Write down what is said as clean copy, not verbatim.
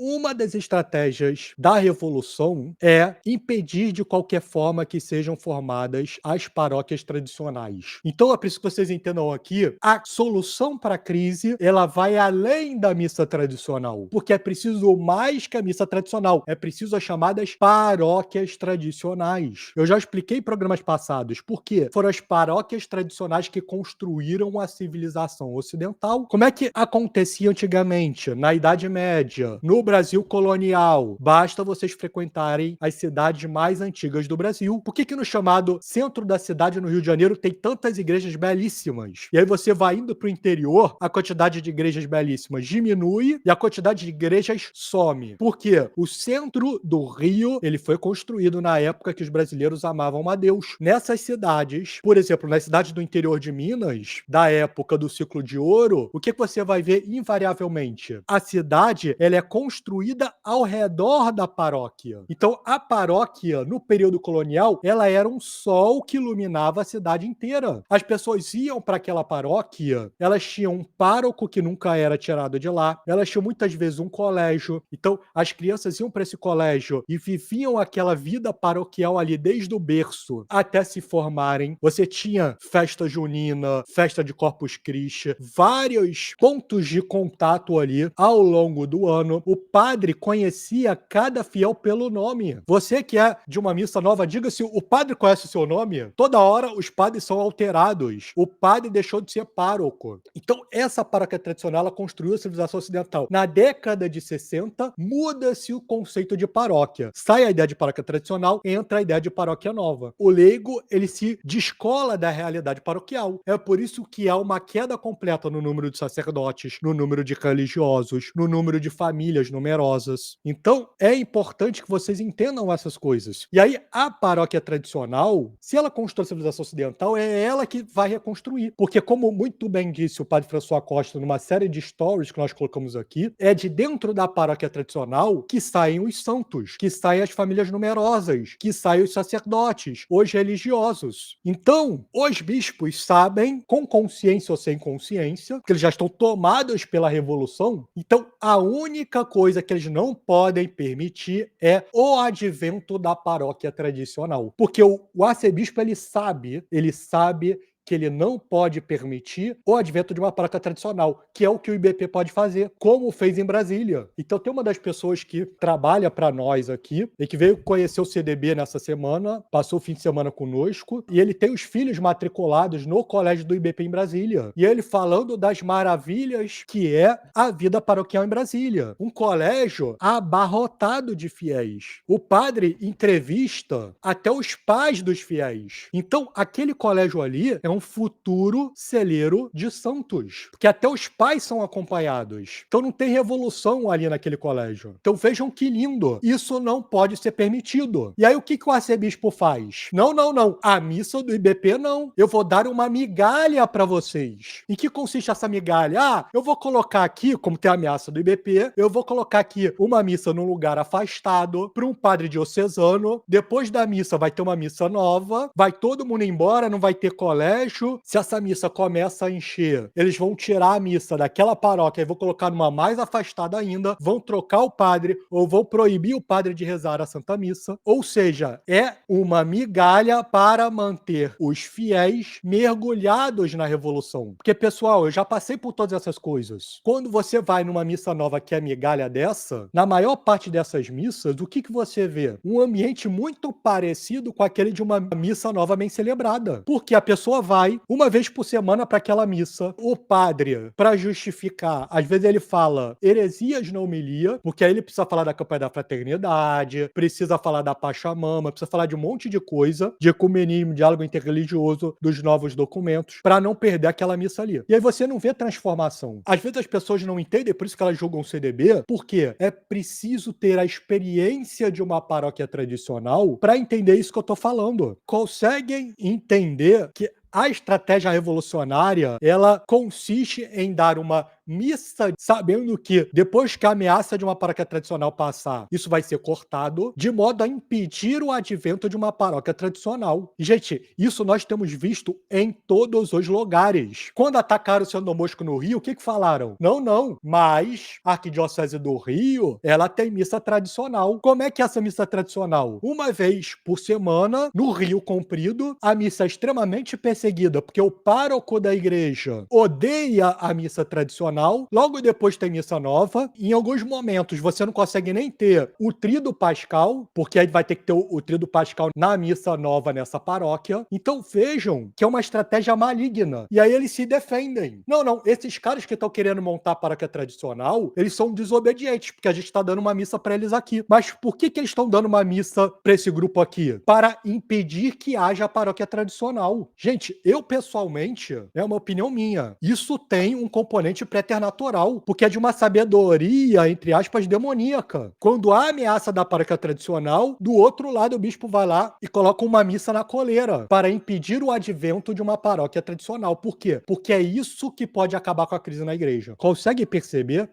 uma das estratégias da revolução é impedir de qualquer forma que sejam formadas as paróquias tradicionais. Então é preciso que vocês entendam aqui, a solução para a crise, ela vai além da missa tradicional, porque é preciso mais que a missa tradicional, é preciso as chamadas paróquias tradicionais. Eu já expliquei em programas passados por quê. Foram as paróquias tradicionais que construíram a civilização ocidental. Como é que acontecia antigamente, na Idade Média, no Brasil colonial? Basta vocês frequentarem as cidades mais antigas do Brasil. Por que no chamado centro da cidade, no Rio de Janeiro, tem tantas igrejas belíssimas? E aí você vai indo para o interior, a quantidade de igrejas belíssimas diminui e a quantidade de igrejas some. Por quê? O centro do Rio, ele foi construído na época que os brasileiros amavam a Deus. Nessas cidades, por exemplo, nas cidades do interior de Minas, da época do ciclo de ouro, o que você vai ver invariavelmente? A cidade, ela é construída ao redor da paróquia. Então, a paróquia, no período colonial, ela era um sol que iluminava a cidade inteira. As pessoas iam para aquela paróquia, elas tinham um pároco que nunca era tirado de lá, elas tinham muitas vezes um colégio. Então, as crianças iam para esse colégio e viviam aquela vida paroquial ali desde o berço até se formarem. Você tinha festa junina, festa de Corpus Christi, vários pontos de contato ali ao longo do ano. O padre conhecia cada fiel pelo nome. Você que é de uma missa nova, diga se o padre conhece o seu nome. Toda hora os padres são alterados. O padre deixou de ser pároco. Então, essa paróquia tradicional, ela construiu a civilização ocidental. Na década de 60, muda-se o conceito de paróquia. Sai a ideia de paróquia tradicional, entra a ideia de paróquia nova. O leigo, ele se descola da realidade paroquial. É por isso que há uma queda completa no número de sacerdotes, no número de religiosos, no número de famílias numerosas. Então, é importante que vocês entendam essas coisas. E aí, a paróquia tradicional, se ela constrói a civilização ocidental, é ela que vai reconstruir. Porque, como muito bem disse o padre François Costa numa série de stories que nós colocamos aqui, é de dentro da paróquia tradicional que saem os santos, que saem as famílias numerosas, que saem os sacerdotes, os religiosos. Então, os bispos sabem, com consciência ou sem consciência, que eles já estão tomados pela revolução. Então, a única coisa que eles não podem permitir é o advento da paróquia tradicional. Porque o arcebispo, ele sabe que ele não pode permitir o advento de uma paróquia tradicional, que é o que o IBP pode fazer, como fez em Brasília. Então tem uma das pessoas que trabalha para nós aqui e que veio conhecer o CDB nessa semana, passou o fim de semana conosco, e ele tem os filhos matriculados no colégio do IBP em Brasília. E ele falando das maravilhas que é a vida paroquial em Brasília. Um colégio abarrotado de fiéis. O padre entrevista até os pais dos fiéis. Então, aquele colégio ali é um futuro celeiro de santos, porque até os pais são acompanhados. Então não tem revolução ali naquele colégio. Então vejam que lindo. Isso não pode ser permitido. E aí o que o arcebispo faz? Não, não, não. A missa do IBP não. Eu vou dar uma migalha para vocês. Em que consiste essa migalha? Ah, eu vou colocar aqui, como tem a ameaça do IBP, eu vou colocar aqui uma missa num lugar afastado para um padre diocesano. Depois da missa vai ter uma missa nova, vai todo mundo embora, não vai ter colégio. Se essa missa começa a encher, eles vão tirar a missa daquela paróquia e vão colocar numa mais afastada ainda, vão trocar o padre ou vão proibir o padre de rezar a Santa Missa. Ou seja, é uma migalha para manter os fiéis mergulhados na revolução. Porque, pessoal, eu já passei por todas essas coisas. Quando você vai numa missa nova que é migalha dessa, na maior parte dessas missas, o que você vê? Um ambiente muito parecido com aquele de uma missa nova bem celebrada. Porque a pessoa vai uma vez por semana para aquela missa. O padre, para justificar, às vezes ele fala heresias na homilia, porque aí ele precisa falar da campanha da fraternidade, precisa falar da Pachamama, precisa falar de um monte de coisa, de ecumenismo, diálogo interreligioso, dos novos documentos, para não perder aquela missa ali. E aí você não vê transformação. Às vezes as pessoas não entendem, por isso que elas julgam o CDB, porque é preciso ter a experiência de uma paróquia tradicional para entender isso que eu tô falando. Conseguem entender que a estratégia revolucionária, ela consiste em dar uma missa sabendo que depois que a ameaça de uma paróquia tradicional passar, isso vai ser cortado, de modo a impedir o advento de uma paróquia tradicional. E, gente, isso nós temos visto em todos os lugares. Quando atacaram o São Dom Bosco no Rio, o que falaram? Não, não, mas a Arquidiocese do Rio, ela tem missa tradicional. Como é que é essa missa tradicional? Uma vez por semana, no Rio Comprido, a missa é extremamente perseguida, porque o pároco da igreja odeia a missa tradicional, logo depois tem missa nova, em alguns momentos você não consegue nem ter o tríduo pascal, porque aí vai ter que ter o tríduo pascal na missa nova nessa paróquia. Então vejam que é uma estratégia maligna. E aí eles se defendem. Não, não, esses caras que estão querendo montar a paróquia tradicional, eles são desobedientes, porque a gente está dando uma missa para eles aqui. Mas por que eles estão dando uma missa para esse grupo aqui? Para impedir que haja a paróquia tradicional. Gente, eu pessoalmente, é uma opinião minha, isso tem um componente preternatural, porque é de uma sabedoria, entre aspas, demoníaca. Quando há ameaça da paróquia tradicional, do outro lado o bispo vai lá e coloca uma missa na coleira para impedir o advento de uma paróquia tradicional. Por quê? Porque é isso que pode acabar com a crise na igreja. Consegue perceber?